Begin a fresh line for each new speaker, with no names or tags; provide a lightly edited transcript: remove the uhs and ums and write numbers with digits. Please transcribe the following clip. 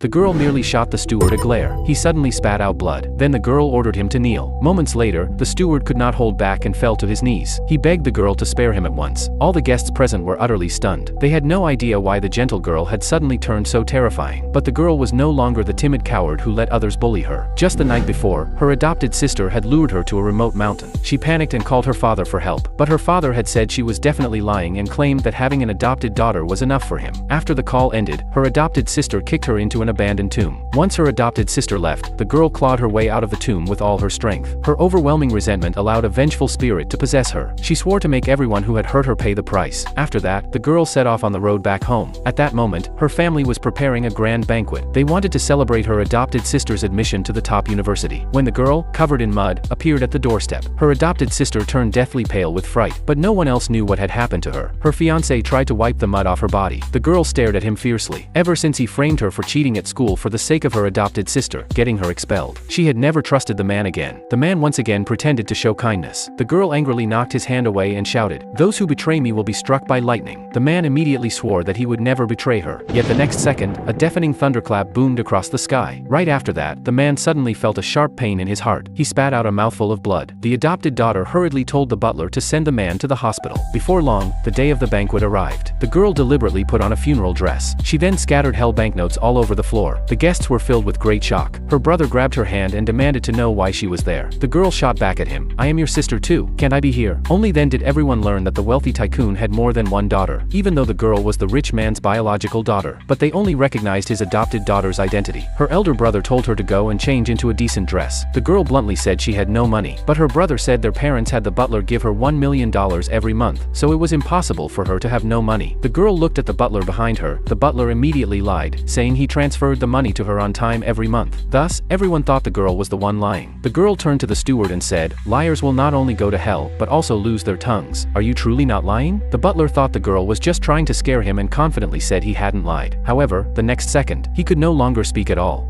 The girl merely shot the steward a glare. He suddenly spat out blood. Then the girl ordered him to kneel. Moments later, the steward could not hold back and fell to his knees. He begged the girl to spare him at once. All the guests present were utterly stunned. They had no idea why the gentle girl had suddenly turned so terrifying. But the girl was no longer the timid coward who let others bully her. Just the night before, her adopted sister had lured her to a remote mountain. She panicked and called her father for help. But her father had said she was definitely lying and claimed that having an adopted daughter was enough for him. After the call ended, her adopted sister kicked her into an abandoned tomb. Once her adopted sister left, the girl clawed her way out of the tomb with all her strength. Her overwhelming resentment allowed a vengeful spirit to possess her. She swore to make everyone who had hurt her pay the price. After that, the girl set off on the road back home. At that moment, her family was preparing a grand banquet. They wanted to celebrate her adopted sister's admission to the top university. When the girl, covered in mud, appeared at the doorstep, her adopted sister turned deathly pale with fright, but no one else knew what had happened to her. Her fiancé tried to wipe the mud off her body. The girl stared at him fiercely. Ever since he framed her for cheating at school for the sake of her adopted sister, getting her expelled, she had never trusted the man again. The man once again pretended to show kindness. The girl angrily knocked his hand away and shouted, "Those who betray me will be struck by lightning." The man immediately swore that he would never betray her. Yet the next second, a deafening thunderclap boomed across the sky. Right after that, the man suddenly felt a sharp pain in his heart. He spat out a mouthful of blood. The adopted daughter hurriedly told the butler to send the man to the hospital. Before long, the day of the banquet arrived. The girl deliberately put on a funeral dress. She then scattered hell banknotes all over the floor. The guests were filled with great shock. Her brother grabbed her hand and demanded to know why she was there. The girl shot back at him, "I am your sister too. Can't I be here?" Only then did everyone learn that the wealthy tycoon had more than one daughter, even though the girl was the rich man's biological daughter. But they only recognized his adopted daughter's identity. Her elder brother told her to go and change into a decent dress. The girl bluntly said she had no money, but her brother said their parents had the butler give her $1 million every month, so it was impossible for her to have no money. The girl looked at the butler behind her. The butler immediately lied, saying he transferred the money to her on time every month. Thus, everyone thought the girl was the one lying. The girl turned to the steward and said, "Liars will not only go to hell, but also lose their tongues. Are you truly not lying?" The butler thought the girl was just trying to scare him and confidently said he hadn't lied. However, the next second, he could no longer speak at all.